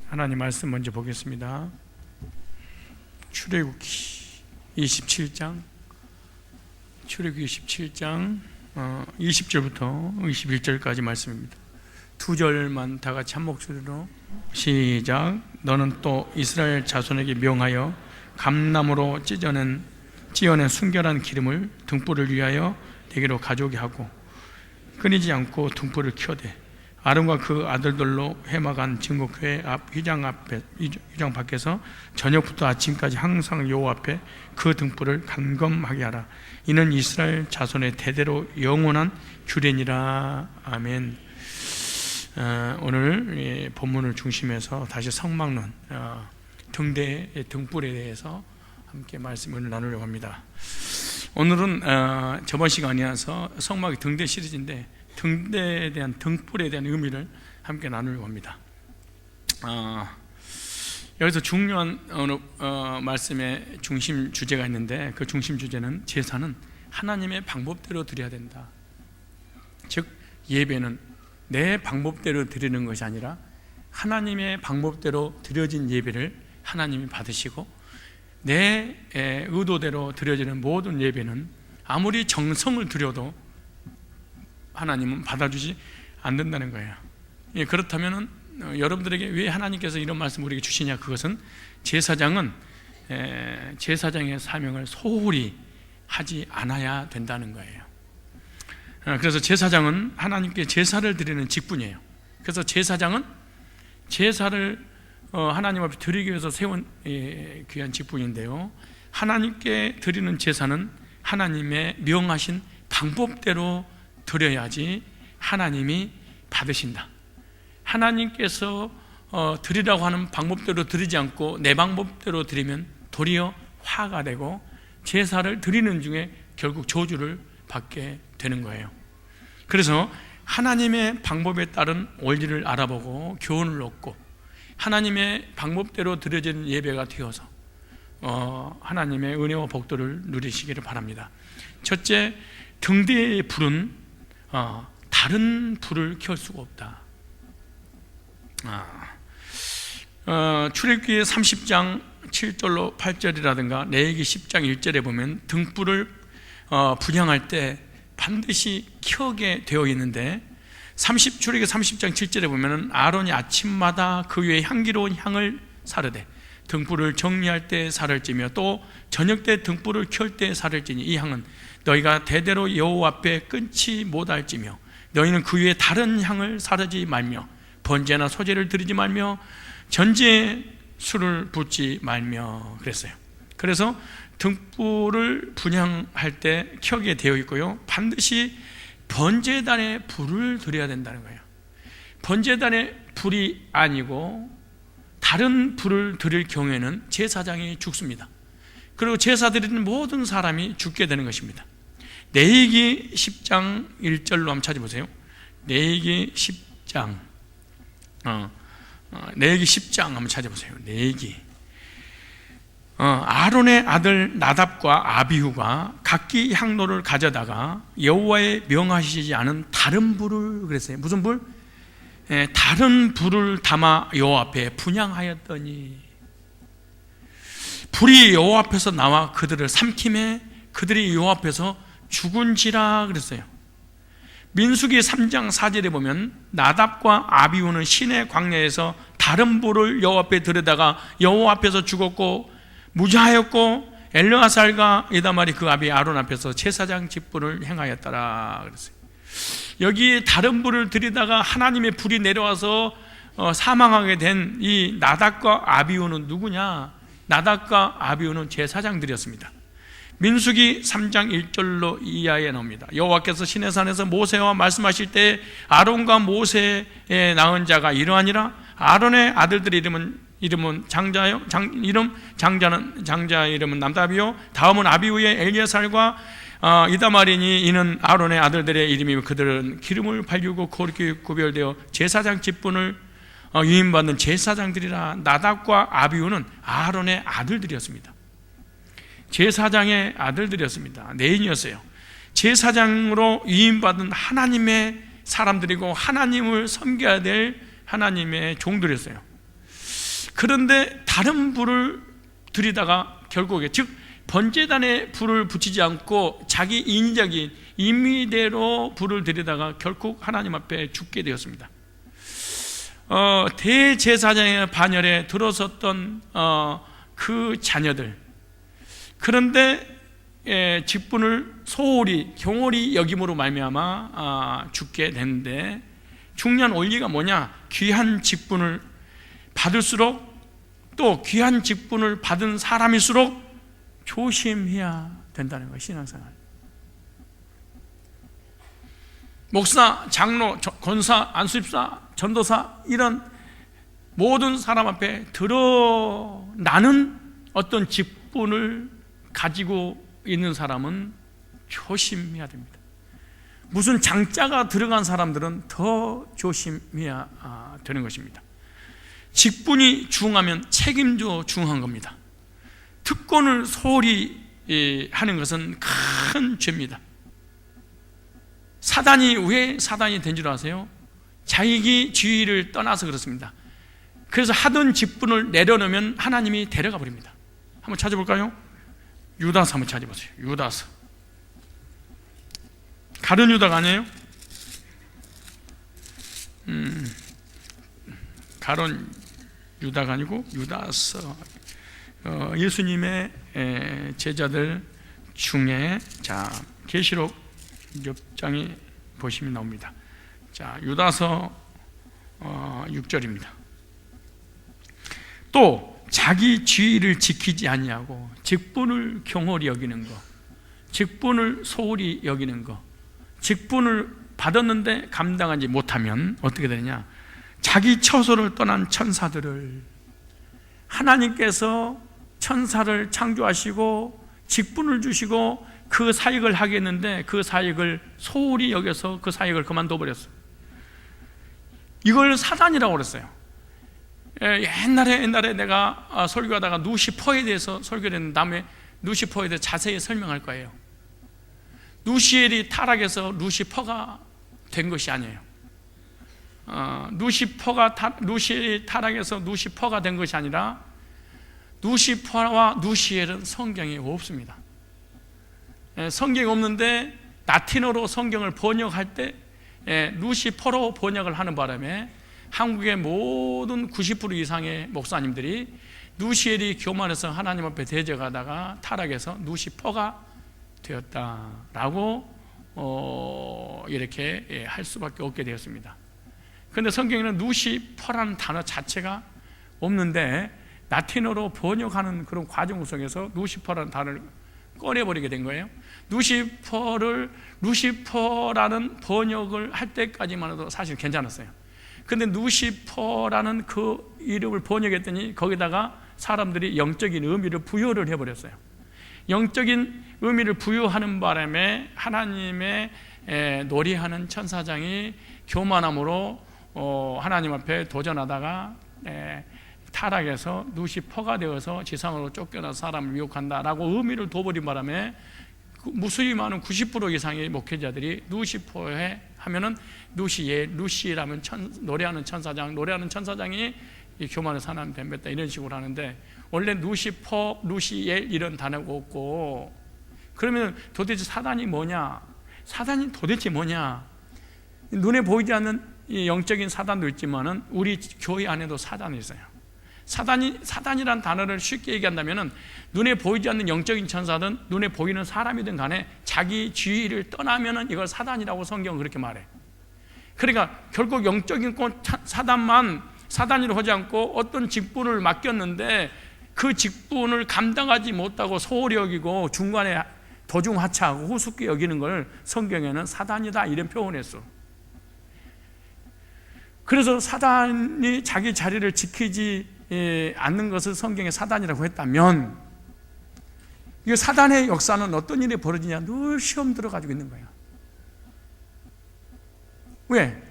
하나님 말씀 먼저 보겠습니다. 출애굽기 27장 20절부터 21절까지 말씀입니다. 두 절만 다 같이 한 목소리로 시작. 너는 또 이스라엘 자손에게 명하여 감나무로 찢어낸 순결한 기름을 등불을 위하여 내게로 가져오게 하고 끊이지 않고 등불을 켜되 아론과 그 아들들로 회막한 증거교회 앞 휘장 밖에서 저녁부터 아침까지 항상 여호와 앞에 그 등불을 감검하게 하라. 이는 이스라엘 자손의 대대로 영원한 규례니라. 아멘. 오늘 본문을 중심해서 다시 성막론 등대의 등불에 대해서 함께 말씀을 나누려고 합니다. 오늘은 저번 시간이어서 성막의 등대 시리즈인데 등대에 대한 등불에 대한 의미를 함께 나누려고 합니다. 여기서 중요한 말씀의 중심 주제가 있는데 그 중심 주제는 제사는 하나님의 방법대로 드려야 된다. 즉 예배는 내 방법대로 드리는 것이 아니라 하나님의 방법대로 드려진 예배를 하나님이 받으시고 내 의도대로 드려지는 모든 예배는 아무리 정성을 들여도 하나님은 받아주지 않는다는 거예요. 그렇다면 여러분들에게 왜 하나님께서 이런 말씀을 우리에게 주시냐? 그것은 제사장은 제사장의 사명을 소홀히 하지 않아야 된다는 거예요. 그래서 제사장은 하나님께 제사를 드리는 직분이에요. 그래서 제사장은 제사를 하나님 앞에 드리기 위해서 세운 귀한 직분인데요, 하나님께 드리는 제사는 하나님의 명하신 방법대로 드려야지 하나님이 받으신다. 하나님께서 드리라고 하는 방법대로 드리지 않고 내 방법대로 드리면 도리어 화가 되고 제사를 드리는 중에 결국 저주를 받게 되는 거예요. 그래서 하나님의 방법에 따른 원리를 알아보고 교훈을 얻고 하나님의 방법대로 드려지는 예배가 되어서 하나님의 은혜와 복도를 누리시기를 바랍니다. 첫째, 등대의 불은 다른 불을 켤 수가 없다. 출애굽기 30장 7절로 8절이라든가 레위기 10장 1절에 보면 등불을 분향할 때 반드시 켜게 되어 있는데 출애굽기 30장 7절에 보면 아론이 아침마다 그 위에 향기로운 향을 사르되 등불을 정리할 때 살을 찌며 또 저녁 때 등불을 켤 때 살을 찌니 이 향은 너희가 대대로 여호와 앞에 끊지 못할지며 너희는 그 위에 다른 향을 사르지 말며 번제나 소제를 드리지 말며 전제에 술을 붓지 말며 그랬어요. 그래서 등불을 분향할 때 켜게 되어 있고요, 반드시 번제단에 불을 드려야 된다는 거예요. 번제단에 불이 아니고 다른 불을 드릴 경우에는 제사장이 죽습니다. 그리고 제사 드리는 모든 사람이 죽게 되는 것입니다. 레위기 10장 1절로 한번 찾아보세요. 레위기 10장 레위기 10장 한번 찾아보세요. 레위기 아론의 아들 나답과 아비후가 각기 향로를 가져다가 여호와의 명하시지 않은 다른 불을, 그랬어요. 무슨 불? 다른 불을 담아 여호와 앞에 분향하였더니 불이 여호와 앞에서 나와 그들을 삼킴에 그들이 여호와 앞에서 죽은지라 그랬어요. 민수기 3장 4절에 보면 나답과 아비후는 시내 광야에서 다른 불을 여호와 앞에 들여다가 여호와 앞에서 죽었고 무자하였고 엘르아살과 이다말이 그 아비 아론 앞에서 제사장 직분을 행하였더라 그랬어요. 여기 다른 불을 들이다가 하나님의 불이 내려와서 사망하게 된 이 나답과 아비후는 누구냐? 나답과 아비후는 제사장들이었습니다. 민수기 3장 1절로 이하에 나옵니다. 여호와께서 시내산에서 모세와 말씀하실 때 아론과 모세의 낳은 자가 이러하니라. 아론의 아들들의 이름은 장자요. 장자 이름은 남답이요. 다음은 아비후의 엘리야살과 이다말이니 이는 아론의 아들들의 이름이며 그들은 기름을 발리고 거룩히 구별되어 제사장 직분을 유임받는 제사장들이라. 나답과 아비후는 아론의 아들들이었습니다. 제사장의 아들들이었습니다. 내인이었어요. 제사장으로 유임받은 하나님의 사람들이고 하나님을 섬겨야 될 하나님의 종들이었어요. 그런데 다른 불을 들이다가 결국에, 즉 번제단에 불을 붙이지 않고 자기 인위적인 임의대로 불을 들이다가 결국 하나님 앞에 죽게 되었습니다. 대제사장의 반열에 들어섰던 그 자녀들, 그런데 직분을 소홀히 경홀히 여김으로 말미암아 죽게 되는데, 중요한 원리가 뭐냐? 귀한 직분을 받을수록, 또 귀한 직분을 받은 사람일수록 조심해야 된다는 거예요. 신앙생활. 목사, 장로, 권사, 안수집사, 전도사, 이런 모든 사람 앞에 드러나는 어떤 직분을 가지고 있는 사람은 조심해야 됩니다. 무슨 장자가 들어간 사람들은 더 조심해야 되는 것입니다. 직분이 중하면 책임도 중한 겁니다. 특권을 소홀히 하는 것은 큰 죄입니다. 사단이 왜 사단이 된 줄 아세요? 자기주의를 떠나서 그렇습니다. 그래서 하던 직분을 내려놓으면 하나님이 데려가 버립니다. 한번 찾아볼까요? 유다서 한번 찾아보세요. 유다서. 가룟 유다가 아니에요? 가룟 유다가 아니고 유다서. 예수님의 제자들 중에, 자, 계시록 6장에 보시면 나옵니다. 자, 유다서 6절입니다. 또 자기 지위를 지키지 아니하고 직분을 경홀히 여기는 거, 직분을 소홀히 여기는 거, 직분을 받았는데 감당하지 못하면 어떻게 되느냐? 자기 처소를 떠난 천사들을, 하나님께서 천사를 창조하시고 직분을 주시고 그 사역을 하겠는데 그 사역을 소홀히 여겨서 그 사역을 그만둬 버렸어요. 이걸 사단이라고 그랬어요. 옛날에 내가 설교하다가 누시퍼에 대해서 설교를 했는데 다음에 누시퍼에 대해서 자세히 설명할 거예요. 누시엘이 타락해서 누시퍼가 된 것이 아니에요. 누시엘이 타락해서 누시퍼가 된 것이 아니라 누시퍼와 누시엘은 성경에 없습니다. 성경이 없는데 라틴어로 성경을 번역할 때 루시퍼로 번역을 하는 바람에 한국의 모든 90% 이상의 목사님들이 누시엘이 교만해서 하나님 앞에 대적하다가 타락해서 누시퍼가 되었다라고 이렇게 할 수밖에 없게 되었습니다. 그런데 성경에는 누시퍼라는 단어 자체가 없는데 라틴어로 번역하는 그런 과정 속에서 누시퍼라는 단어를 꺼내버리게 된 거예요. 루시퍼라는 번역을 할 때까지만 해도 사실 괜찮았어요. 근데 루시퍼라는 그 이름을 번역했더니 거기다가 사람들이 영적인 의미를 부여를 해버렸어요. 영적인 의미를 부여하는 바람에 하나님의 노래하는 천사장이 교만함으로 하나님 앞에 도전하다가 타락해서 루시퍼가 되어서 지상으로 쫓겨나서 사람을 미혹한다라고 의미를 둬버린 바람에 무수히 많은 90% 이상의 목회자들이 루시퍼에 하면은 루시라면 노래하는 천사장, 노래하는 천사장이 이 교만의 사람 뱀뱉다 이런 식으로 하는데, 원래 루시퍼, 루시엘 이런 단어가 없고, 그러면 도대체 사단이 뭐냐? 사단이 도대체 뭐냐? 눈에 보이지 않는 이 영적인 사단도 있지만은 우리 교회 안에도 사단이 있어요. 사단이란 단어를 쉽게 얘기한다면은 눈에 보이지 않는 영적인 천사든 눈에 보이는 사람이든 간에 자기 지위를 떠나면은 이걸 사단이라고 성경은 그렇게 말해. 그러니까 결국 영적인 사단만 사단이라고 하지 않고 어떤 직분을 맡겼는데 그 직분을 감당하지 못하고 소홀히 여기고 중간에 도중하차하고 우습게 여기는 걸 성경에는 사단이다 이런 표현을 했어. 그래서 사단이 자기 자리를 지키지 않는 것을 성경에 사단이라고 했다면, 이 사단의 역사는 어떤 일이 벌어지냐? 늘 시험 들어가지고 있는 거예요. 왜?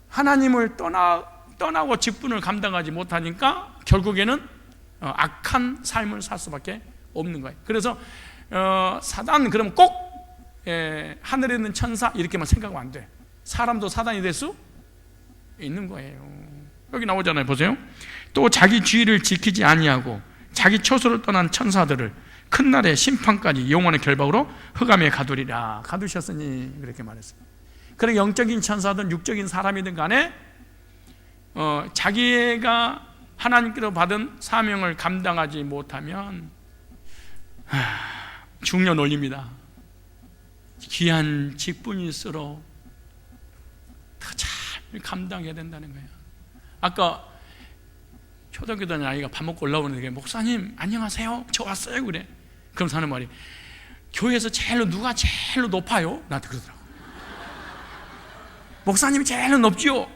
하나님을 떠나고 직분을 감당하지 못하니까 결국에는 악한 삶을 살 수밖에 없는 거예요. 그래서 사단 그러면 꼭 하늘에 있는 천사 이렇게만 생각하면 안 돼. 사람도 사단이 될 수 있는 거예요. 여기 나오잖아요. 보세요. 또 자기 주의를 지키지 아니하고 자기 처소를 떠난 천사들을 큰 날의 심판까지 영원의 결박으로 흑암에 가두리라. 가두셨으니 그렇게 말했어요. 그런 영적인 천사든 육적인 사람이든 간에 자기가 하나님께로 받은 사명을 감당하지 못하면 중요 논리입니다. 귀한 직분일수록 더 잘 감당해야 된다는 거예요. 아까 초등학교 다니는 아이가 밥 먹고 올라오는데 목사님 안녕하세요 저 왔어요 그래. 그럼 사는 말이 교회에서 누가 제일로 높아요? 나한테 그러더라고. 목사님이 제일 높지요.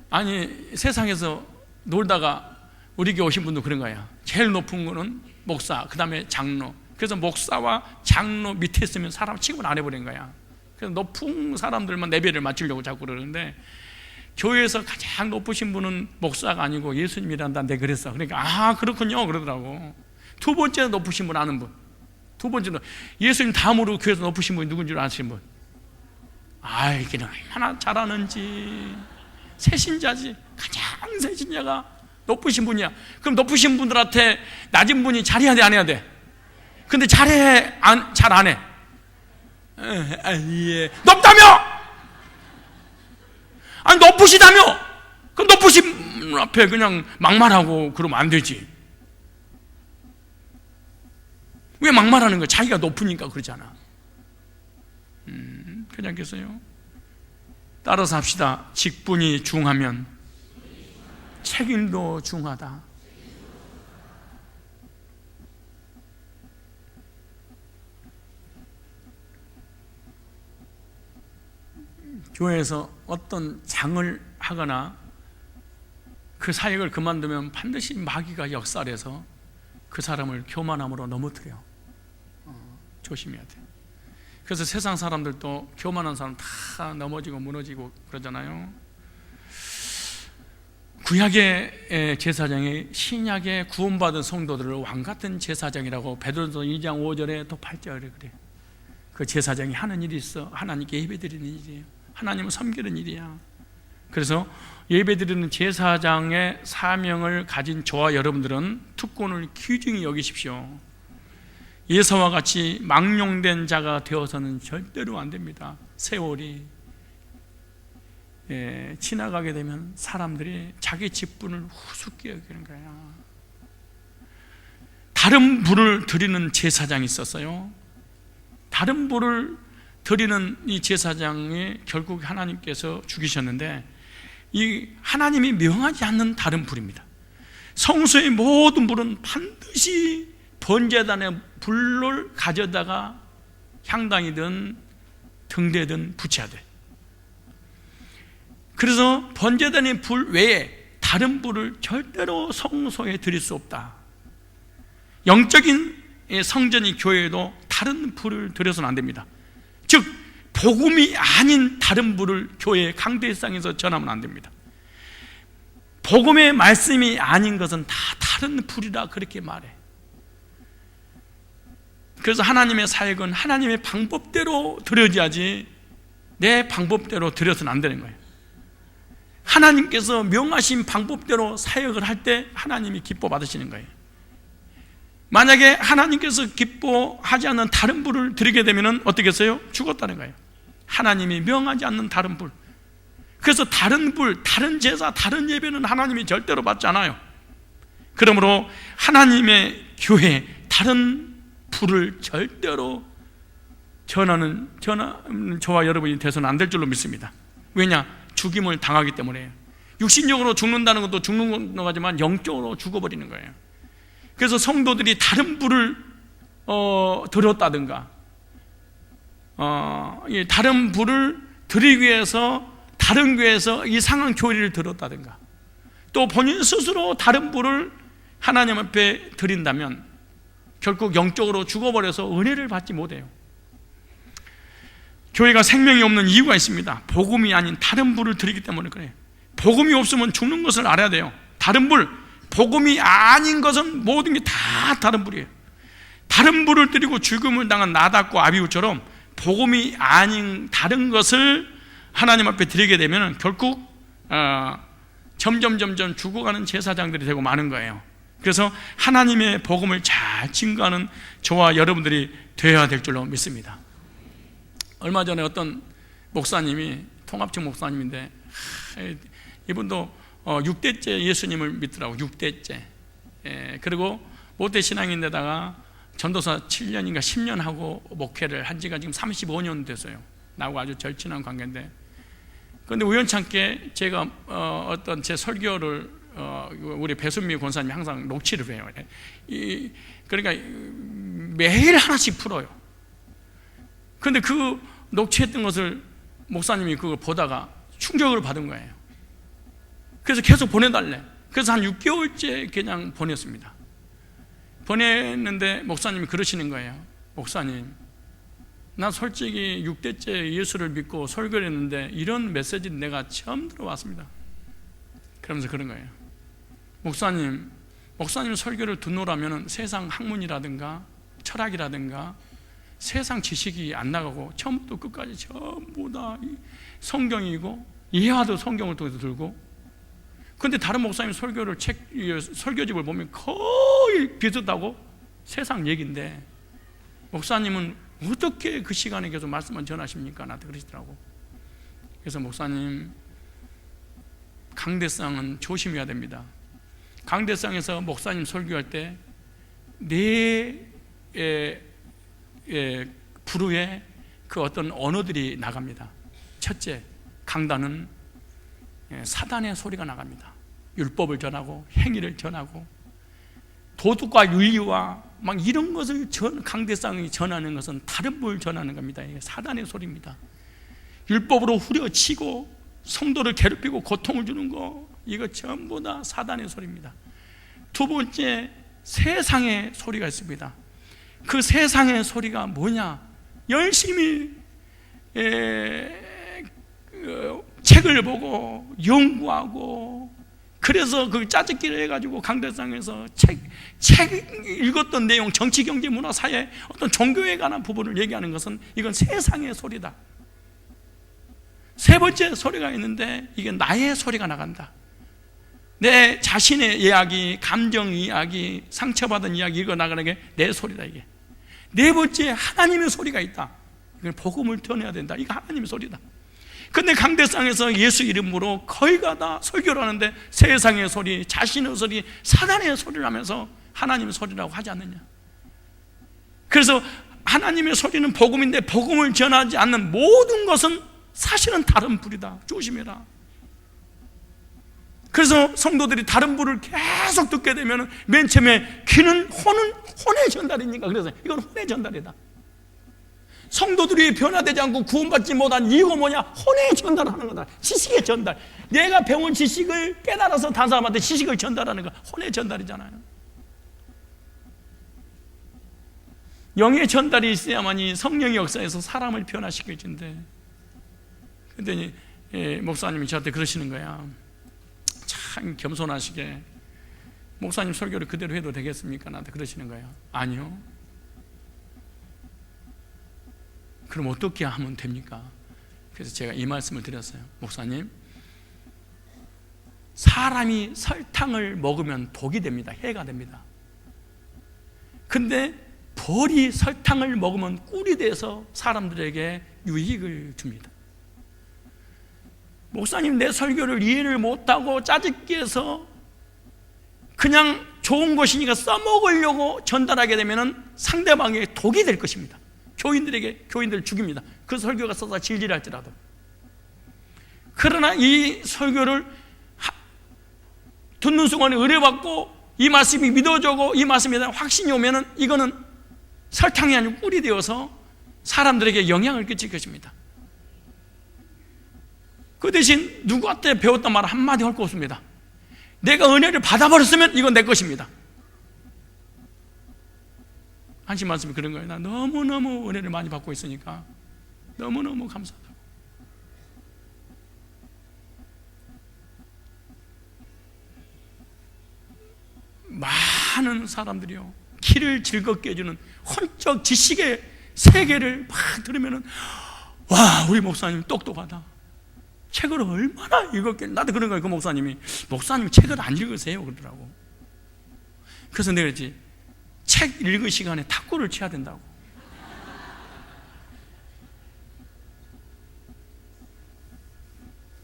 아니 세상에서 놀다가 우리 교회 오신 분도 그런 거야. 제일 높은 거는 목사, 그 다음에 장로. 그래서 목사와 장로 밑에 있으면 사람 취급을 안 해버린 거야. 그래서 높은 사람들만 내배를 맞추려고 자꾸 그러는데, 교회에서 가장 높으신 분은 목사가 아니고 예수님이란다. 내가 그랬어. 그러니까 그렇군요 그러더라고. 두 번째 높으신 분 아는 분, 두 번째는 예수님 다음으로 교회에서 높으신 분이 누군지 아시는 분. 이게 얼마나 잘하는지. 세신자지. 가장 세신자가 높으신 분이야. 그럼 높으신 분들한테 낮은 분이 잘해야 돼 안 해야 돼? 근데 잘해 잘 안 해? 예. 높다며? 높으시다며? 그럼 높으신 앞에 그냥 막말하고 그러면 안 되지. 왜 막말하는 거야? 자기가 높으니까 그러잖아. 괜찮겠어요? 따라서 합시다. 직분이 중하면 책임도 중하다. 교회에서 어떤 장을 하거나 그 사역을 그만두면 반드시 마귀가 역살해서 그 사람을 교만함으로 넘어뜨려. 조심해야 돼. 그래서 세상 사람들도 교만한 사람 다 넘어지고 무너지고 그러잖아요. 구약의 제사장이 신약의 구원받은 성도들을 왕같은 제사장이라고 베드로서 2장 5절에 또 8절에 그래. 그 제사장이 하는 일이 있어. 하나님께 예배드리는 일이에요. 하나님을 섬기는 일이야. 그래서 예배드리는 제사장의 사명을 가진 저와 여러분들은 특권을 귀중히 여기십시오. 예서와 같이 망령된 자가 되어서는 절대로 안 됩니다. 세월이 지나가게 되면 사람들이 자기 직분을 우습게 여기는 거야. 다른 불을 드리는 제사장이 있었어요. 다른 불을 드리는 이 제사장이 결국 하나님께서 죽이셨는데, 이 하나님이 명하지 않는 다른 불입니다. 성소의 모든 불은 반드시 번제단의 불을 가져다가 향당이든 등대든 붙여야 돼. 그래서 번제단의 불 외에 다른 불을 절대로 성소에 드릴 수 없다. 영적인 성전이 교회에도 다른 불을 드려서는 안 됩니다. 즉 복음이 아닌 다른 불을 교회의 강대상에서 전하면 안 됩니다. 복음의 말씀이 아닌 것은 다 다른 불이라 그렇게 말해. 그래서 하나님의 사역은 하나님의 방법대로 드려야지 내 방법대로 드려서는 안 되는 거예요. 하나님께서 명하신 방법대로 사역을 할 때 하나님이 기뻐 받으시는 거예요. 만약에 하나님께서 기뻐하지 않는 다른 불을 드리게 되면 어떻겠어요? 죽었다는 거예요. 하나님이 명하지 않는 다른 불. 그래서 다른 불, 다른 제사, 다른 예배는 하나님이 절대로 받지 않아요. 그러므로 하나님의 교회 다른 불을 절대로 전하는 저와 여러분이 돼서는 안 될 줄로 믿습니다. 왜냐? 죽임을 당하기 때문에. 육신적으로 죽는다는 것도 죽는 거지만 영적으로 죽어버리는 거예요. 그래서 성도들이 다른 불을 드렸다든가 다른 불을 드리기 위해서 다른 교회에서 이상한 교리를 들었다든가 또 본인 스스로 다른 불을 하나님 앞에 드린다면 결국 영적으로 죽어버려서 은혜를 받지 못해요. 교회가 생명이 없는 이유가 있습니다. 복음이 아닌 다른 불을 드리기 때문에 그래요. 복음이 없으면 죽는 것을 알아야 돼요. 다른 불, 복음이 아닌 것은 모든 게 다 다른 불이에요. 다른 불을 드리고 죽음을 당한 나답과 아비후처럼 복음이 아닌 다른 것을 하나님 앞에 드리게 되면 결국 점점 죽어가는 제사장들이 되고 마는 거예요. 그래서 하나님의 복음을 잘 증거하는 저와 여러분들이 되어야 될 줄로 믿습니다. 얼마 전에 어떤 목사님이, 통합청 목사님인데, 이분도 6대째 예수님을 믿더라고. 6대째. 그리고 모태 신앙인데다가 전도사 7년인가 10년 하고 목회를 한 지가 지금 35년 됐어요. 나하고 아주 절친한 관계인데, 그런데 우연찮게 제가 어떤 제 설교를 우리 배순미 권사님이 항상 녹취를 해요. 그러니까 매일 하나씩 풀어요. 그런데 그 녹취했던 것을 목사님이 그걸 보다가 충격을 받은 거예요. 그래서 계속 보내달래. 그래서 한 6개월째 그냥 보냈습니다. 보냈는데 목사님이 그러시는 거예요. 목사님, 나 솔직히 6대째 예수를 믿고 설교를 했는데 이런 메시지는 내가 처음 들어봤습니다. 그러면서 그런 거예요. 목사님 설교를 듣노라면 세상 학문이라든가 철학이라든가 세상 지식이 안 나가고 처음부터 끝까지 전부 다 성경이고 이해와도 성경을 통해서 들고, 근데 다른 목사님 설교집을 보면 거의 비슷하고 세상 얘기인데 목사님은 어떻게 그 시간에 계속 말씀만 전하십니까? 나한테 그러시더라고. 그래서 목사님, 강대상은 조심해야 됩니다. 강대상에서 목사님 설교할 때 네 부류의 그 어떤 언어들이 나갑니다. 첫째, 강단은 사단의 소리가 나갑니다. 율법을 전하고 행위를 전하고 도덕과 윤리와 막 이런 것을 강대상이 전하는 것은 다른 뭘 전하는 겁니다. 이게 사단의 소리입니다. 율법으로 후려치고 성도를 괴롭히고 고통을 주는 거, 이거 전부 다 사단의 소리입니다. 두 번째, 세상의 소리가 있습니다. 그 세상의 소리가 뭐냐? 열심히 책을 보고 연구하고, 그래서 그 짜집기를 해가지고 강대상에서 책 읽었던 내용, 정치, 경제, 문화, 사회, 어떤 종교에 관한 부분을 얘기하는 것은 이건 세상의 소리다. 세 번째 소리가 있는데 이게 나의 소리가 나간다. 내 자신의 이야기, 감정 이야기, 상처받은 이야기 읽어 나가는 게 내 소리다. 이게 네 번째, 하나님의 소리가 있다. 이건 복음을 전해야 된다. 이거 하나님의 소리다. 근데 강대상에서 예수 이름으로 거의가 다 설교를 하는데 세상의 소리, 자신의 소리, 사단의 소리를 하면서 하나님의 소리라고 하지 않느냐. 그래서 하나님의 소리는 복음인데 복음을 전하지 않는 모든 것은 사실은 다른 불이다. 조심해라. 그래서 성도들이 다른 불을 계속 듣게 되면 맨 처음에 귀는 혼의 전달이니까, 그래서 이건 혼의 전달이다. 성도들이 변화되지 않고 구원받지 못한 이유가 뭐냐? 혼의 전달을 하는 거다. 지식의 전달. 내가 배운 지식을 깨달아서 다른 사람한테 지식을 전달하는 거, 혼의 전달이잖아요. 영의 전달이 있어야만이 성령의 역사에서 사람을 변화시킬 텐데. 근데 목사님이 저한테 그러시는 거야. 참 겸손하시게, 목사님 설교를 그대로 해도 되겠습니까? 나한테 그러시는 거예요. 아니요. 그럼 어떻게 하면 됩니까? 그래서 제가 이 말씀을 드렸어요. 목사님, 사람이 설탕을 먹으면 독이 됩니다. 해가 됩니다. 근데 벌이 설탕을 먹으면 꿀이 돼서 사람들에게 유익을 줍니다. 목사님, 내 설교를 이해를 못하고 짜집기 해서 그냥 좋은 것이니까 써먹으려고 전달하게 되면 상대방에게 독이 될 것입니다. 교인들을 죽입니다. 그 설교가 써서 질질할지라도. 그러나 이 설교를 듣는 순간에 의뢰받고 이 말씀이 믿어지고 이 말씀에 대한 확신이 오면은 이거는 설탕이 아니고 꿀이 되어서 사람들에게 영향을 끼칠 것입니다. 그 대신 누구한테 배웠단 말 한마디 할 거 없습니다. 내가 은혜를 받아버렸으면 이건 내 것입니다. 한신 말씀이 그런 거예요. 나 너무너무 은혜를 많이 받고 있으니까 너무너무 감사하다고. 많은 사람들이요, 귀를 즐겁게 해주는 헌적 지식의 세계를 막 들으면은, 와, 우리 목사님 똑똑하다. 책을 얼마나 읽었겠냐. 나도 그런 거예요. 그 목사님이 책을 안 읽으세요 그러더라고. 그래서 내가 그랬지, 책 읽을 시간에 탁구를 쳐야 된다고.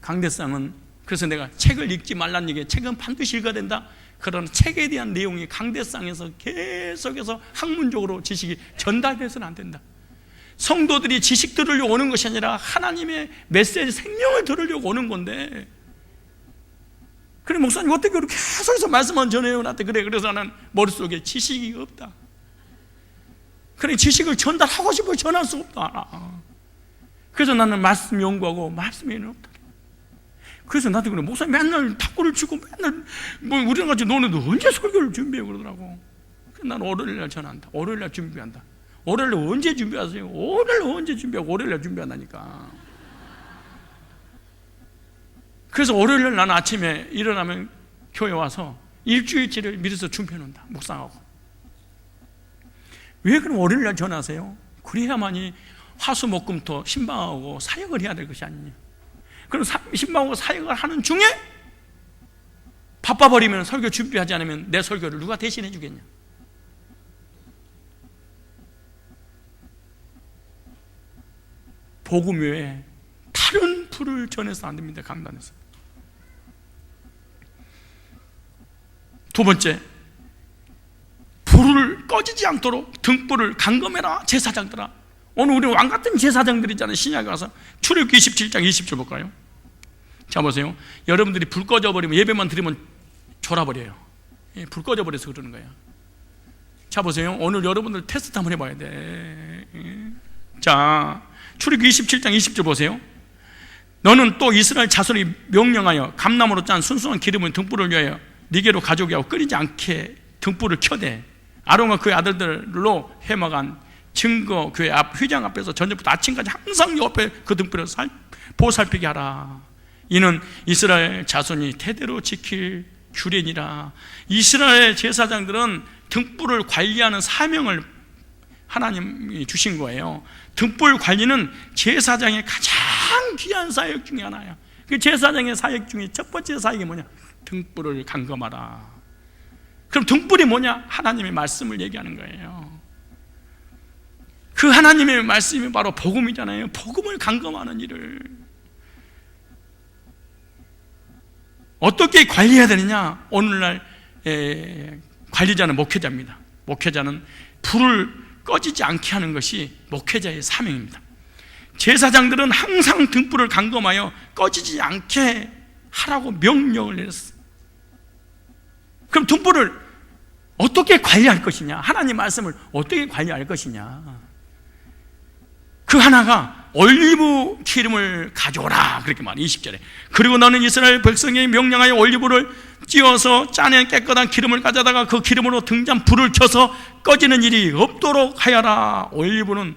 강대상은, 그래서 내가 책을 읽지 말라는 얘기에 책은 반드시 읽어야 된다. 그런 책에 대한 내용이 강대상에서 계속해서 학문적으로 지식이 전달돼서는 안 된다. 성도들이 지식 들으려고 오는 것이 아니라 하나님의 메시지, 생명을 들으려고 오는 건데, 그래 목사님 어떻게 그렇게 계속해서 말씀만 전해요 나한테. 그래, 그래서 나는 머릿속에 지식이 없다. 그래, 지식을 전달하고 싶어 전할 수 없다. 그래서 나는 말씀 연구하고 말씀에는 없다. 그래서 나한테 그래, 목사님 맨날 탁구를 치고 맨날 뭐 우리랑 같이 노는데 언제 설교를 준비해 그러더라고. 그래서 나는 월요일날 전한다. 월요일날 준비한다. 월요일날 언제 준비하세요? 월요일날 언제 준비하고 월요일날 준비한다니까. 그래서 월요일날 나는 아침에 일어나면 교회 와서 일주일치를 미리서 준비해 놓는다. 묵상하고. 왜 그럼 월요일날 전하세요? 그래야만이 화수목금토 신방하고 사역을 해야 될 것이 아니냐. 그럼 신방하고 사역을 하는 중에 바빠버리면, 설교 준비하지 않으면 내 설교를 누가 대신해 주겠냐. 복음 외에 다른 불을 전해서 안 됩니다. 강단에서. 두 번째, 불을 꺼지지 않도록 등불을 감금해라 제사장들아. 오늘 우리 왕같은 제사장들 있잖아요. 신약에 가서 출애굽기 27장 20절 볼까요? 자 보세요. 여러분들이 불 꺼져버리면, 예배만 드리면 졸아버려요. 불 꺼져버려서 그러는 거예요. 자 보세요. 오늘 여러분들 테스트 한번 해봐야 돼. 자, 출애굽기 27장 20절 보세요. 너는 또 이스라엘 자손이 명령하여 감나무로 짠 순수한 기름을 등불을 위하여 네게로 가져오게 하고 끓이지 않게 등불을 켜대. 아론과 그의 아들들로 해먹은 증거 교회 앞 휘장 앞에서 저녁부터 아침까지 항상 옆에 그 등불을 보살피게 하라. 이는 이스라엘 자손이 대대로 지킬 규례니라. 이스라엘 제사장들은 등불을 관리하는 사명을 하나님이 주신 거예요. 등불 관리는 제사장의 가장 귀한 사역 중에 하나야. 그 제사장의 사역 중에 첫 번째 사역이 뭐냐? 등불을 감금하라. 그럼 등불이 뭐냐? 하나님의 말씀을 얘기하는 거예요. 그 하나님의 말씀이 바로 복음이잖아요. 복음을 감금하는 일을 어떻게 관리해야 되느냐? 오늘날 관리자는 목회자입니다. 목회자는 불을 꺼지지 않게 하는 것이 목회자의 사명입니다. 제사장들은 항상 등불을 감금하여 꺼지지 않게 하라고 명령을 내렸어요. 그럼 등불을 어떻게 관리할 것이냐? 하나님 말씀을 어떻게 관리할 것이냐? 그 하나가 올리브 기름을 가져오라 그렇게 말해요. 20절에. 그리고 너는 이스라엘 백성에게 명령하여 올리브를 찧어서 짜낸 깨끗한 기름을 가져다가 그 기름으로 등잔 불을 켜서 꺼지는 일이 없도록 하여라. 올리브는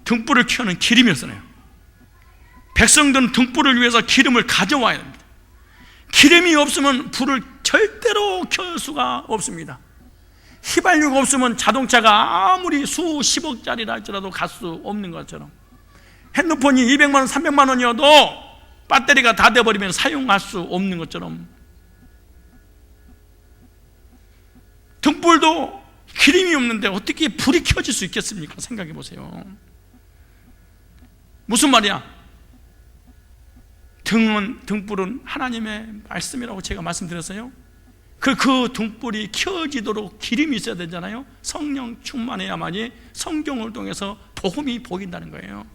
등불을 켜는 기름이었어요. 백성들은 등불을 위해서 기름을 가져와야 됩니다. 기름이 없으면 불을 절대로 켤 수가 없습니다. 휘발유가 없으면 자동차가 아무리 수십억짜리라 할지라도 갈 수 없는 것처럼, 핸드폰이 200만 원, 300만 원이어도 배터리가 다 돼버리면 사용할 수 없는 것처럼, 등불도 기름이 없는데 어떻게 불이 켜질 수 있겠습니까? 생각해 보세요. 무슨 말이야? 등불은 하나님의 말씀이라고 제가 말씀드렸어요. 그 등불이 켜지도록 기름이 있어야 되잖아요. 성령 충만해야만이 성경을 통해서 복음이 보인다는 거예요.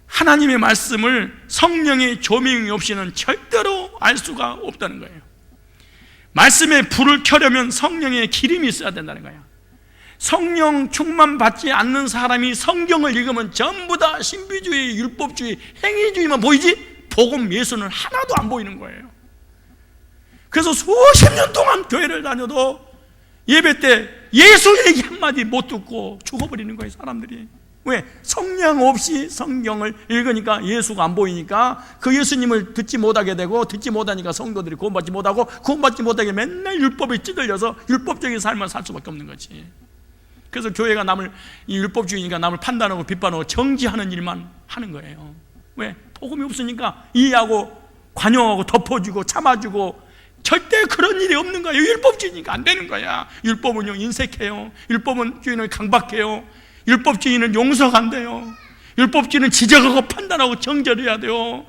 하나님의 말씀을 성령의 조명이 없이는 절대로 알 수가 없다는 거예요. 말씀에 불을 켜려면 성령의 기름이 있어야 된다는 거예요. 성령 충만 받지 않는 사람이 성경을 읽으면 전부 다 신비주의, 율법주의, 행위주의만 보이지 복음, 예수는 하나도 안 보이는 거예요. 그래서 수십 년 동안 교회를 다녀도 예배 때 예수 얘기 한마디 못 듣고 죽어버리는 거예요, 사람들이. 왜? 성령 없이 성경을 읽으니까 예수가 안 보이니까 그 예수님을 듣지 못하게 되고, 듣지 못하니까 성도들이 구원받지 못하고, 구원받지 못하게 맨날 율법에 찌들려서 율법적인 삶을 살 수밖에 없는 거지. 그래서 교회가 남을, 이 율법주의니까 남을 판단하고 비판하고 정지하는 일만 하는 거예요. 왜? 복음이 없으니까 이해하고 관용하고 덮어주고 참아주고 절대 그런 일이 없는 거예요. 율법주의니까 안 되는 거야. 율법은요 인색해요. 율법주의는 강박해요. 율법주의는 용서가 안 돼요. 율법주의는 지적하고 판단하고 정결해야 돼요.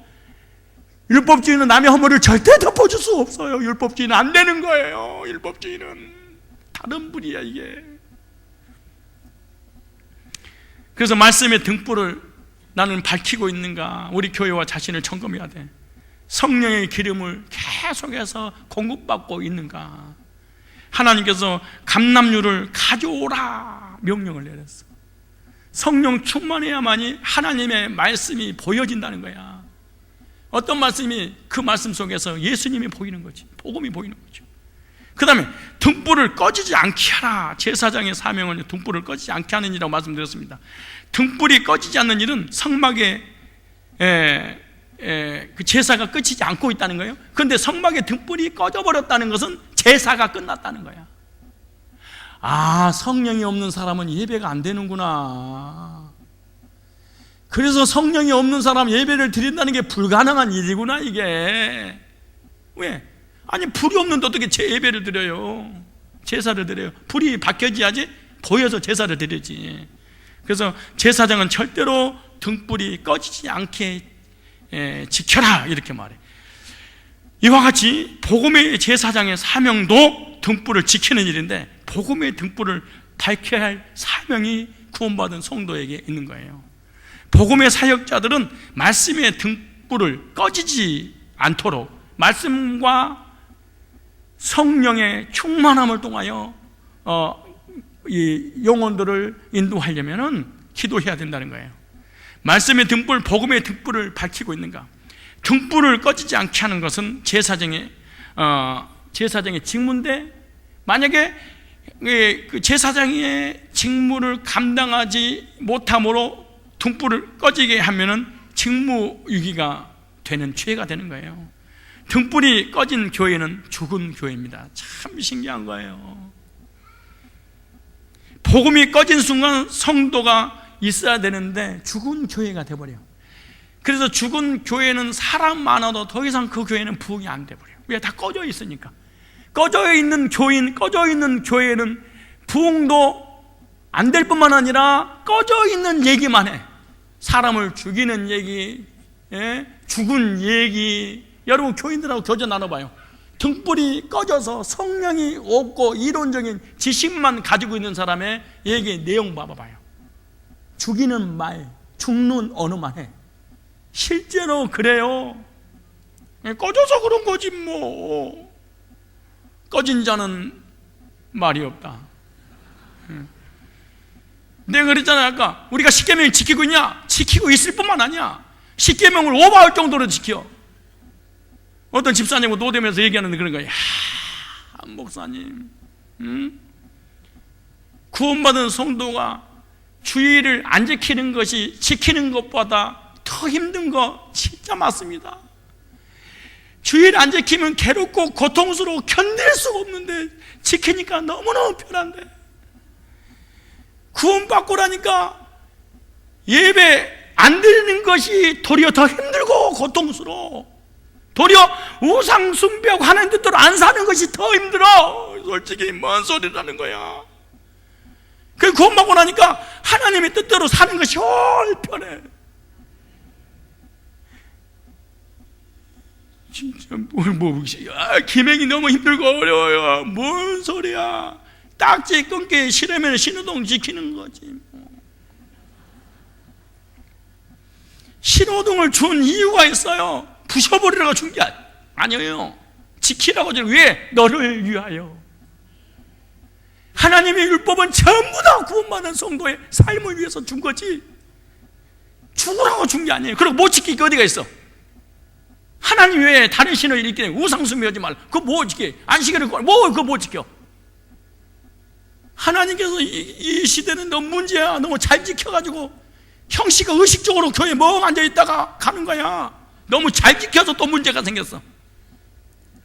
율법주의는 남의 허물을 절대 덮어줄 수 없어요. 율법주의는 안 되는 거예요. 율법주의는 다른 분이야 이게. 그래서 말씀의 등불을 나는 밝히고 있는가? 우리 교회와 자신을 점검해야 돼. 성령의 기름을 계속해서 공급받고 있는가? 하나님께서 감람유를 가져오라 명령을 내렸어. 성령 충만해야만이 하나님의 말씀이 보여진다는 거야. 어떤 말씀이? 그 말씀 속에서 예수님이 보이는 거지. 복음이 보이는 거죠. 그 다음에 등불을 꺼지지 않게 하라. 제사장의 사명은 등불을 꺼지지 않게 하는 일이라고 말씀드렸습니다. 등불이 꺼지지 않는 일은 성막의 그 제사가 끝이지 않고 있다는 거예요. 그런데 성막의 등불이 꺼져버렸다는 것은 제사가 끝났다는 거야. 아, 성령이 없는 사람은 예배가 안 되는구나. 그래서 성령이 없는 사람 예배를 드린다는 게 불가능한 일이구나 이게. 왜? 아니 불이 없는데 어떻게 예배를 드려요? 제사를 드려요. 불이 밝혀져야지 보여서 제사를 드리지. 그래서 제사장은 절대로 등불이 꺼지지 않게 지켜라 이렇게 말해. 이와 같이 복음의 제사장의 사명도 등불을 지키는 일인데 복음의 등불을 밝혀야 할 사명이 구원받은 성도에게 있는 거예요. 복음의 사역자들은 말씀의 등불을 꺼지지 않도록 말씀과 성령의 충만함을 통하여 이 영혼들을 인도하려면 기도해야 된다는 거예요. 말씀의 등불, 복음의 등불을 밝히고 있는가? 등불을 꺼지지 않게 하는 것은 제사장의 직무인데, 만약에 그 제사장의 직무를 감당하지 못함으로 등불을 꺼지게 하면은 직무유기가 되는 죄가 되는 거예요. 등불이 꺼진 교회는 죽은 교회입니다. 참 신기한 거예요. 복음이 꺼진 순간 성도가 있어야 되는데 죽은 교회가 돼버려요. 그래서 죽은 교회는 사람 많아도 더 이상 그 교회는 부흥이 안 돼버려요. 왜? 다 꺼져 있으니까. 꺼져 있는 교회는 부흥도 안 될 뿐만 아니라 꺼져 있는 얘기만 해. 사람을 죽이는 얘기, 죽은 얘기. 여러분 교인들하고 교제 나눠봐요. 등불이 꺼져서 성령이 없고 이론적인 지식만 가지고 있는 사람의 얘기 내용 봐봐요. 죽이는 말, 죽는 언어만 해. 실제로 그래요. 꺼져서 그런 거지 뭐. 꺼진 자는 말이 없다. 내가 그랬잖아요 아까. 우리가 십계명을 지키고 있냐? 지키고 있을 뿐만 아니야. 십계명을 오버할 정도로 지켜. 어떤 집사님하고 노대면서 얘기하는데 그런 거야. 목사님, 구원받은 성도가 주의를 안 지키는 것이 지키는 것보다 더 힘든 거 진짜 맞습니다. 주의를 안 지키면 괴롭고 고통스러워 견딜 수가 없는데 지키니까 너무너무 편한데, 구원받고 나니까 예배 안 드리는 것이 도리어 더 힘들고 고통스러워. 도리어 우상 숭배하고 하나님 뜻대로 안 사는 것이 더 힘들어. 솔직히 뭔 소리라는 거야. 그 구원받고 나니까 하나님의 뜻대로 사는 것이 훨 편해. 진짜 기맹이 너무 힘들고 어려워요. 뭔 소리야. 딱지 끊기 싫으면 신호등 지키는 거지. 신호등을 준 이유가 있어요. 부셔버리라고 준 게 아니에요. 지키라고 준. 왜? 너를 위하여. 하나님의 율법은 전부 다 구원받은 성도의 삶을 위해서 준 거지 죽으라고 준 게 아니에요. 그리고 못 지키게 어디가 있어? 하나님 외에 다른 신을 일으키는 우상숭배하지 말라. 그거 뭐 지켜? 안식일을 그거 못 지켜? 하나님께서 이 시대는 너무 문제야. 너무 잘 지켜가지고 형씨가 의식적으로 교회에 멍 앉아있다가 가는 거야. 너무 잘 지켜서 또 문제가 생겼어.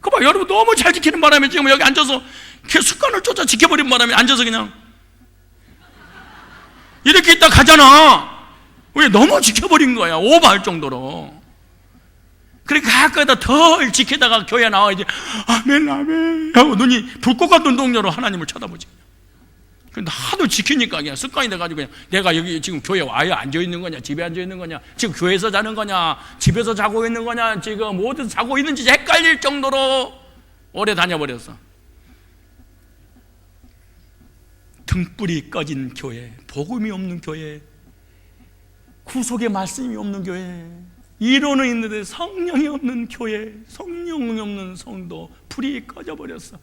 그거 봐, 여러분 너무 잘 지키는 바람에 지금 여기 앉아서 그 습관을 쫓아 지켜버린 바람에 앉아서 그냥 이렇게 있다 가잖아. 왜? 너무 지켜버린 거야. 오버할 정도로. 그러니까 가까이다 덜 지키다가 교회 나와야지 아멘 아멘 하고 눈이 불꽃 같은 동료로 하나님을 쳐다보지. 근데 하도 지키니까 그냥 습관이 돼가지고 그냥 내가 여기 지금 교회 와야 앉아있는 거냐, 집에 앉아있는 거냐, 지금 교회에서 자는 거냐, 집에서 자고 있는 거냐, 지금 어디서 자고 있는지 헷갈릴 정도로 오래 다녀버렸어. 등불이 꺼진 교회, 복음이 없는 교회, 구속의 말씀이 없는 교회, 이론은 있는데 성령이 없는 교회, 성령이 없는 성도, 불이 꺼져버렸어.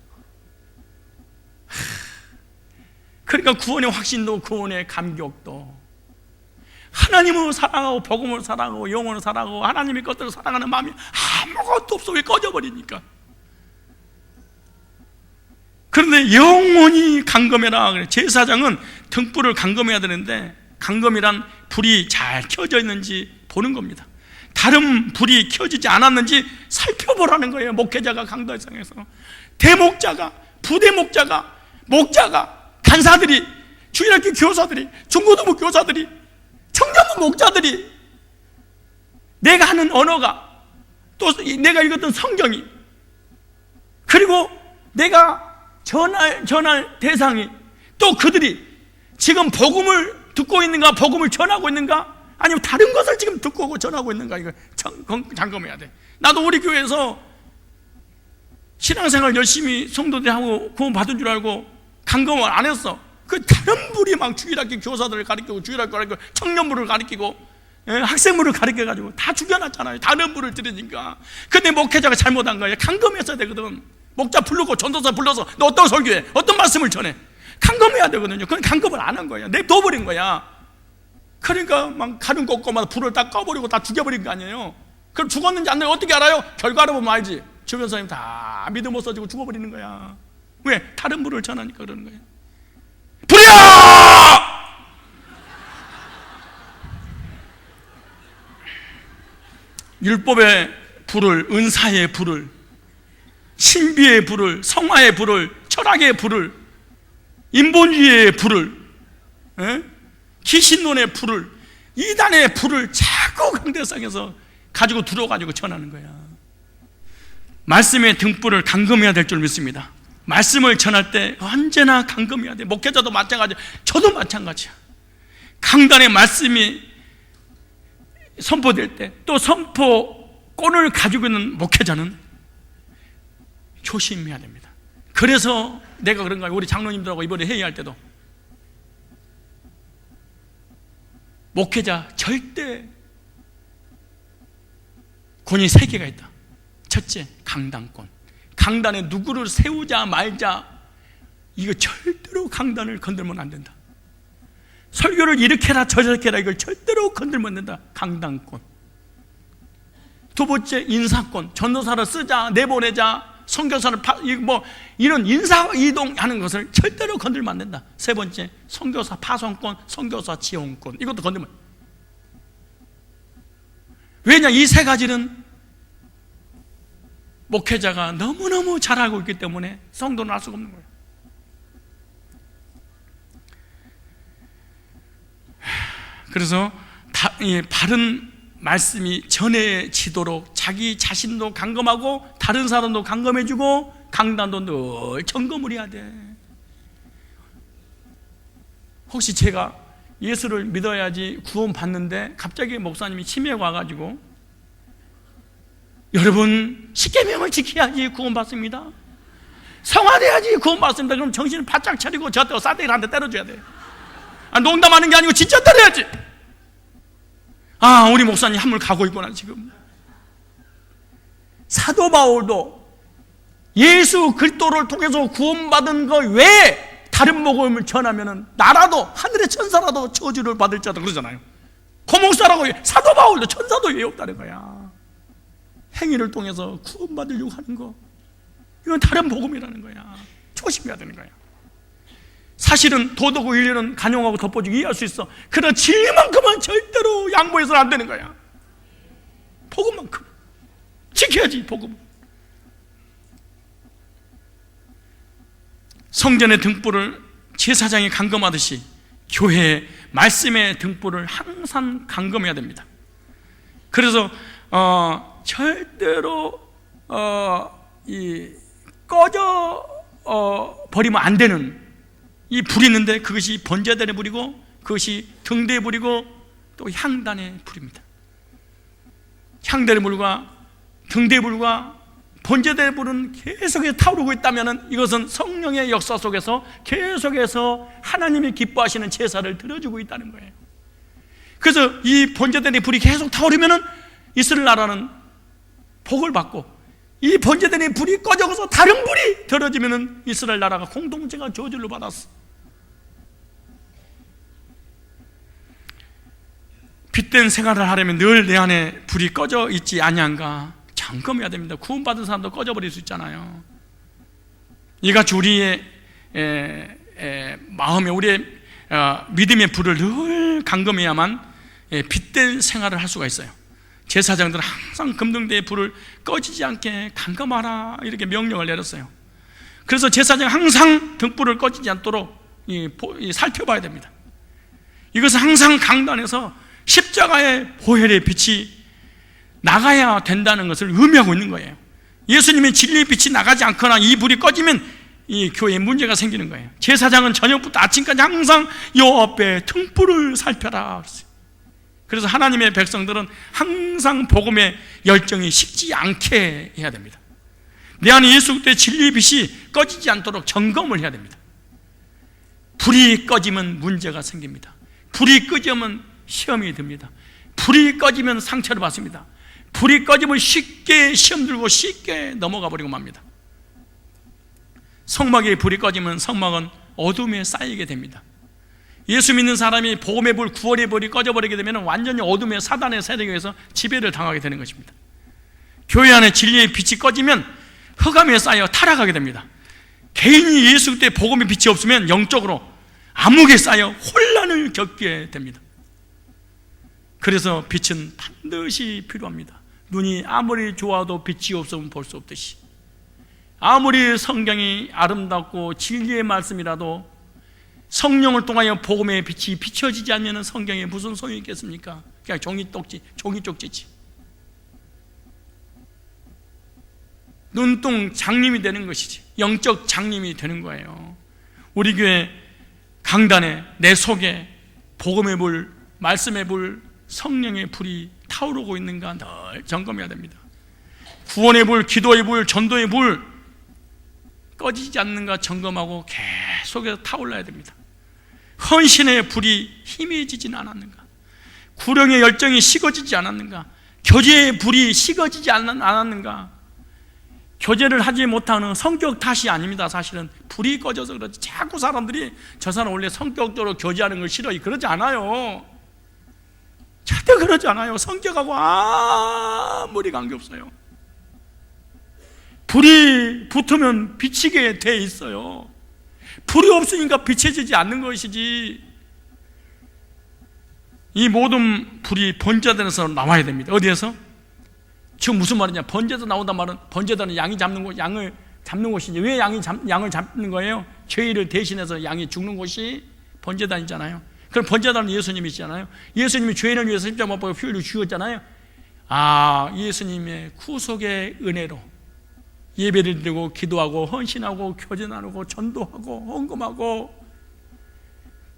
그러니까 구원의 확신도 구원의 감격도, 하나님을 사랑하고 복음을 사랑하고 영혼을 사랑하고 하나님의 것들을 사랑하는 마음이 아무것도 없어. 왜 꺼져버리니까. 그런데 영원히 감금해라 그래. 제사장은 등불을 감금해야 되는데, 감금이란 불이 잘 켜져 있는지 보는 겁니다. 다른 불이 켜지지 않았는지 살펴보라는 거예요. 목회자가 강도상에서 대목자가, 부대목자가, 목자가, 간사들이, 주일학교 교사들이, 중고등부 교사들이, 청년부 목자들이, 내가 하는 언어가, 또 내가 읽었던 성경이, 그리고 내가 전할 대상이, 또 그들이 지금 복음을 듣고 있는가, 복음을 전하고 있는가, 아니면 다른 것을 지금 듣고 오고 전하고 있는가, 이거 점검해야 돼. 나도 우리 교회에서 신앙생활 열심히 성도들이 하고 구원 받은 줄 알고 감금을 안 했어. 그 다른 분이 막 주일학교 교사들을 가르치고, 주일학교 가르치고, 청년부를 가르치고, 학생부를 가르쳐가지고 다 죽여놨잖아요. 다른 분을 들으니까. 근데 목회자가 잘못한 거예요. 감금했어야 되거든. 목자 부르고 전도사 불러서 너 어떤 설교해, 어떤 말씀을 전해, 감금해야 되거든요. 그건 감금을 안 한 거야. 냅둬버린 거야. 그러니까 막 가는 곳곳마다 불을 다 꺼버리고 다 죽여버린 거 아니에요. 그럼 죽었는지 안 되는지 어떻게 알아요? 결과를 보면 알지. 주변 사람이 다 믿음 못 써지고 죽어버리는 거야. 왜? 다른 불을 전하니까 그러는 거예요. 불이야! 율법의 불을, 은사의 불을, 신비의 불을, 성화의 불을, 철학의 불을, 인본주의의 불을, 기신론의 불을, 이단의 불을 자꾸 강대상에서 가지고 들어가지고 전하는 거야. 말씀의 등불을 감금해야 될 줄 믿습니다. 말씀을 전할 때 언제나 감금해야 돼. 목회자도 마찬가지야. 저도 마찬가지야. 강단의 말씀이 선포될 때, 또 선포권을 가지고 있는 목회자는 조심해야 됩니다. 그래서 내가 그런 거야. 우리 장로님들하고 이번에 회의할 때도 목회자 절대 권위 3개가 있다. 첫째, 강단권. 강단에 누구를 세우자 말자, 이거 절대로 강단을 건들면 안 된다. 설교를 이렇게 해라 저렇게 해라, 이걸 절대로 건들면 안 된다. 강단권. 두 번째, 인사권. 전도사를 쓰자, 내보내자, 선교사를 이런 인사 이동하는 것을 절대로 건들면 안 된다. 세 번째, 선교사 파송권, 선교사 지원권. 이것도 건들면. 왜냐, 이 세 가지는 목회자가 너무너무 잘 알고 있기 때문에 성도는 알 수가 없는 거예요. 그래서 바른 말씀이 전해지도록 자기 자신도 감금하고 다른 사람도 감금해주고 강단도 늘 점검을 해야 돼. 혹시 제가 예수를 믿어야지 구원 받는데 갑자기 목사님이 치매가 와가지고 여러분 십계명을 지켜야지 구원 받습니다, 성화돼야지 구원 받습니다, 그럼 정신을 바짝 차리고 저한테 싸대기를 한 대 때려줘야 돼. 농담하는 게 아니고 진짜 때려야지. 우리 목사님 한물 가고 있구나. 지금 사도 바울도 예수 그리스도를 통해서 구원받은 것 외에 다른 복음을 전하면은 나라도 하늘의 천사라도 저주를 받을 자도 그러잖아요. 고목사라고. 사도 바울도 천사도 왜 없다는 거야. 행위를 통해서 구원받으려고 하는 거, 이건 다른 복음이라는 거야. 조심해야 되는 거야. 사실은 도덕의 윤리는 간용하고 덮어주고 이해할 수 있어. 그러나 진리만큼은 절대로 양보해서는 안 되는 거야. 복음만큼 지켜야지. 복음. 성전의 등불을 제사장이 감금하듯이 교회의 말씀의 등불을 항상 감금해야 됩니다. 그래서 절대로 꺼져 버리면 안 되는 이 불이 있는데, 그것이 번제단의 불이고, 그것이 등대의 불이고, 또 향단의 불입니다. 향단의 불과 등대의 불과 번제단의 불은 계속해서 타오르고 있다면 이것은 성령의 역사 속에서 계속해서 하나님이 기뻐하시는 제사를 드려주고 있다는 거예요. 그래서 이 번제단의 불이 계속 타오르면 이스라엘 나라는 복을 받고, 이 번제단의 불이 꺼져서 다른 불이 들어지면 이스라엘 나라가 공동체가 저주를 받았어. 빛된 생활을 하려면 늘 내 안에 불이 꺼져 있지 아니한가 점검해야 됩니다. 구원받은 사람도 꺼져버릴 수 있잖아요. 이같이 우리의 마음에, 우리의 믿음의 불을 늘 감금해야만 빛된 생활을 할 수가 있어요. 제사장들은 항상 금등대의 불을 꺼지지 않게 감금하라, 이렇게 명령을 내렸어요. 그래서 제사장은 항상 등불을 꺼지지 않도록 살펴봐야 됩니다. 이것은 항상 강단에서 십자가의 보혈의 빛이 나가야 된다는 것을 의미하고 있는 거예요. 예수님의 진리의 빛이 나가지 않거나 이 불이 꺼지면 이 교회에 문제가 생기는 거예요. 제사장은 저녁부터 아침까지 항상 여호와 앞에 등불을 살펴라. 그래서 하나님의 백성들은 항상 복음의 열정이 식지 않게 해야 됩니다. 내 안에 예수 그리스도의 진리의 빛이 꺼지지 않도록 점검을 해야 됩니다. 불이 꺼지면 문제가 생깁니다. 불이 꺼지면 시험이 듭니다. 불이 꺼지면 상처를 받습니다. 불이 꺼지면 쉽게 시험 들고 쉽게 넘어가 버리고 맙니다. 성막에 불이 꺼지면 성막은 어둠에 쌓이게 됩니다. 예수 믿는 사람이 복음의 불, 구원의 불이 꺼져버리게 되면 완전히 어둠의 사단의 세력에 의해서 지배를 당하게 되는 것입니다. 교회 안에 진리의 빛이 꺼지면 흑암에 쌓여 타락하게 됩니다. 개인이 예수 그때 복음의 빛이 없으면 영적으로 암흑에 쌓여 혼란을 겪게 됩니다. 그래서 빛은 반드시 필요합니다. 눈이 아무리 좋아도 빛이 없으면 볼 수 없듯이, 아무리 성경이 아름답고 진리의 말씀이라도 성령을 통하여 복음의 빛이 비춰지지 않으면 성경에 무슨 소용이 있겠습니까? 그냥 종이 쪽지지. 눈동 장님이 되는 것이지, 영적 장님이 되는 거예요. 우리 교회 강단에 내 속에 복음의 불, 말씀의 불, 성령의 불이 타오르고 있는가 늘 점검해야 됩니다. 구원의 불, 기도의 불, 전도의 불 꺼지지 않는가 점검하고 계속해서 타올라야 됩니다. 헌신의 불이 희미해지진 않았는가, 구령의 열정이 식어지지 않았는가, 교제의 불이 식어지지 않았는가. 교제를 하지 못하는 성격 탓이 아닙니다. 사실은 불이 꺼져서 그렇지. 자꾸 사람들이 저 사람 원래 성격적으로 교제하는 걸 싫어해, 그러지 않아요. 절대 그러지 않아요. 성격하고 아무리 관계없어요. 불이 붙으면 비치게 돼 있어요. 불이 없으니까 비춰지지 않는 것이지. 이 모든 불이 번제단에서 나와야 됩니다. 어디에서? 지금 무슨 말이냐? 번제단 나온단 말은, 번제단은 양이 잡는 곳, 양을 잡는 곳이지. 왜 양을 잡는 거예요? 죄를 대신해서 양이 죽는 곳이 번제단이잖아요. 그럼 번제단은 예수님이시잖아요. 예수님이 죄인을 위해서 십자가 못 박아 피 흘려 죽었잖아요. 예수님의 구속의 은혜로 예배를 드리고 기도하고 헌신하고 교제 나누고 전도하고 헌금하고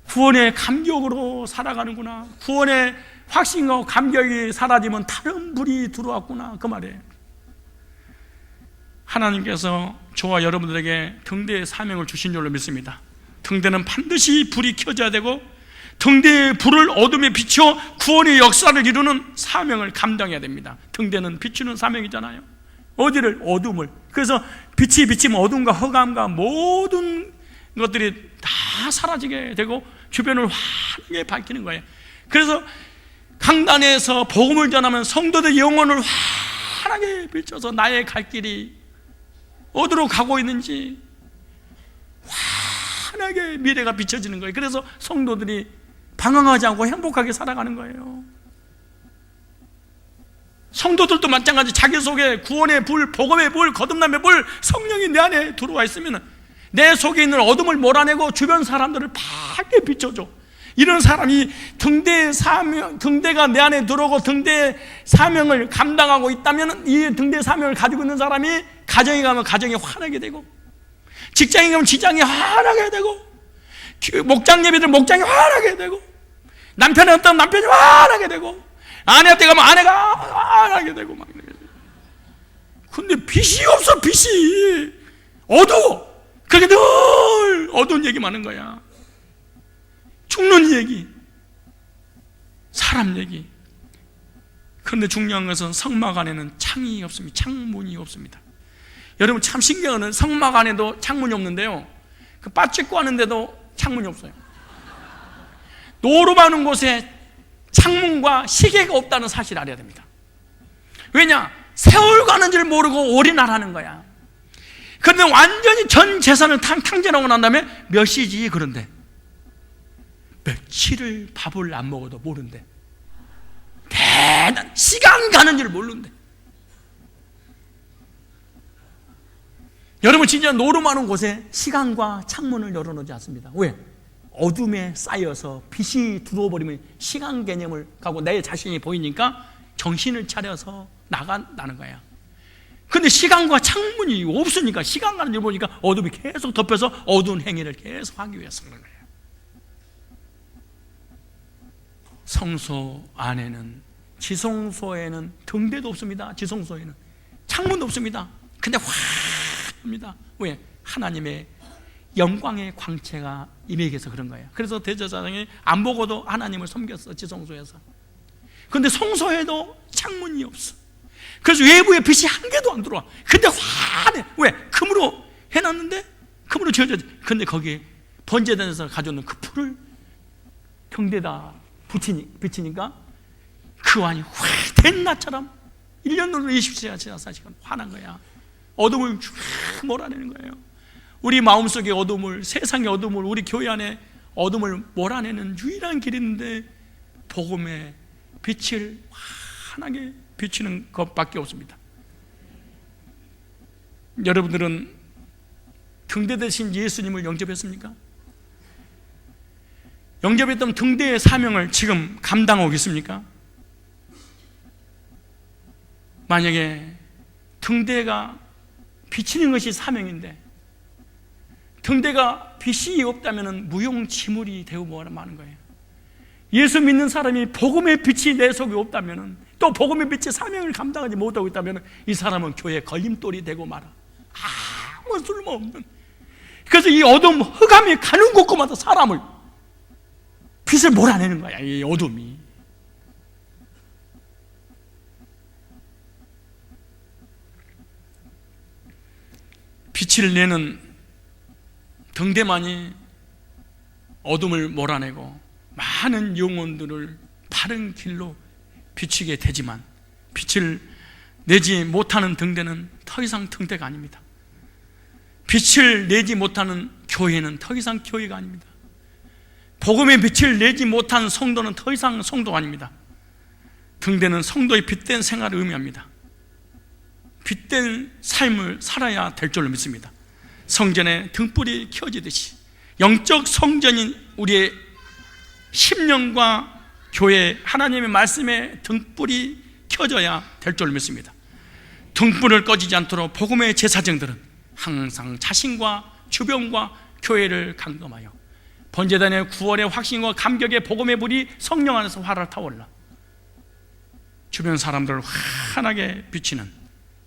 구원의 감격으로 살아가는구나. 구원의 확신과 감격이 사라지면 다른 불이 들어왔구나, 그 말이에요. 하나님께서 저와 여러분들에게 등대의 사명을 주신 줄로 믿습니다. 등대는 반드시 불이 켜져야 되고, 등대의 불을 어둠에 비춰 구원의 역사를 이루는 사명을 감당해야 됩니다. 등대는 비추는 사명이잖아요. 어디를? 어둠을. 그래서 빛이 비치면 어둠과 흑암과 모든 것들이 다 사라지게 되고 주변을 환하게 밝히는 거예요. 그래서 강단에서 복음을 전하면 성도들의 영혼을 환하게 비춰서 나의 갈 길이 어디로 가고 있는지 환하게 미래가 비춰지는 거예요. 그래서 성도들이 방황하지 않고 행복하게 살아가는 거예요. 성도들도 마찬가지. 자기 속에 구원의 불, 복음의 불, 거듭남의 불, 성령이 내 안에 들어와 있으면 내 속에 있는 어둠을 몰아내고 주변 사람들을 밝게 비춰줘. 이런 사람이 등대가 내 안에 들어오고 등대 사명을 감당하고 있다면, 이 등대 사명을 가지고 있는 사람이 가정에 가면 가정이 환하게 되고, 직장에 가면 직장이 환하게 되고, 목장 예배들 목장이 환하게 되고, 남편이 없다면 남편이 환하게 되고, 아내한테 가면 아내가 환하게 되고 막. 근데 빛이 없어. 빛이 어두워. 그렇게 늘 어두운 얘기만 하는 거야. 죽는 얘기, 사람 얘기. 그런데 중요한 것은 성막 안에는 창이 없습니다. 창문이 없습니다. 여러분 참 신기한 건 성막 안에도 창문이 없는데요, 그 빠찍고 하는데도 창문이 없어요. 노름하는 곳에 창문과 시계가 없다는 사실을 알아야 됩니다. 왜냐? 세월 가는 줄 모르고 올인하라는 거야. 그런데 완전히 전 재산을 탕진하고 난 다음에 몇 시지? 그런데 며칠을 밥을 안 먹어도 모른대. 시간 가는 줄 모르는데. 여러분 진짜 노름하는 곳에 시간과 창문을 열어놓지 않습니다. 왜? 어둠에 쌓여서 빛이 들어와 버리면 시간 개념을 가고 내 자신이 보이니까 정신을 차려서 나간다는 거야. 근데 시간과 창문이 없으니까, 시간 가는 줄 모르니까 어둠이 계속 덮여서 어두운 행위를 계속 하기 위해서 그런 거예요. 성소 안에는, 지성소에는 등대도 없습니다. 지성소에는 창문도 없습니다. 근데 화합니다. 왜? 하나님의 영광의 광채가 임해계서 그런 거예요. 그래서 대제사장이 안 보고도 하나님을 섬겼어, 지성소에서. 근데 성소에도 창문이 없어. 그래서 외부에 빛이 한 개도 안 들어와. 근데 환해. 왜? 금으로 해놨는데, 금으로 지어졌지. 근데 거기에 번제단에서 가져오는 그 풀을 경대다 비치니까 그 안이 화된 낮처럼 1년 동안 24시간, 24시간 환한 거야. 어둠을 쫙 몰아내는 거예요. 우리 마음속의 어둠을, 세상의 어둠을, 우리 교회 안에 어둠을 몰아내는 유일한 길이 있는데, 복음의 빛을 환하게 비치는 것밖에 없습니다. 여러분들은 등대 대신 예수님을 영접했습니까? 영접했던 등대의 사명을 지금 감당하고 있습니까? 만약에 등대가 비치는 것이 사명인데, 등대가 빛이 없다면 무용지물이 되고 마는 거예요. 예수 믿는 사람이 복음의 빛이 내 속에 없다면, 또 복음의 빛의 사명을 감당하지 못하고 있다면, 이 사람은 교회에 걸림돌이 되고 말아. 아무 쓸모없는. 그래서 이 어둠, 흑암이 가는 곳곳마다 사람을, 빛을 몰아내는 거야, 이 어둠이. 빛을 내는 등대만이 어둠을 몰아내고 많은 영혼들을 바른 길로 비추게 되지만, 빛을 내지 못하는 등대는 더 이상 등대가 아닙니다. 빛을 내지 못하는 교회는 더 이상 교회가 아닙니다. 복음의 빛을 내지 못한 성도는 더 이상 성도가 아닙니다. 등대는 성도의 빛된 생활을 의미합니다. 빛된 삶을 살아야 될 줄로 믿습니다. 성전에 등불이 켜지듯이 영적 성전인 우리의 심령과 교회, 하나님의 말씀에 등불이 켜져야 될 줄로 믿습니다. 등불을 꺼지지 않도록 복음의 제사장들은 항상 자신과 주변과 교회를 감금하여 번제단의 구원의 확신과 감격의 복음의 불이 성령 안에서 활활 타올라 주변 사람들을 환하게 비치는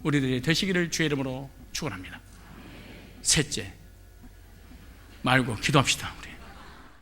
우리들이 되시기를 주의 이름으로 축원합니다. 셋째, 말고 기도합시다.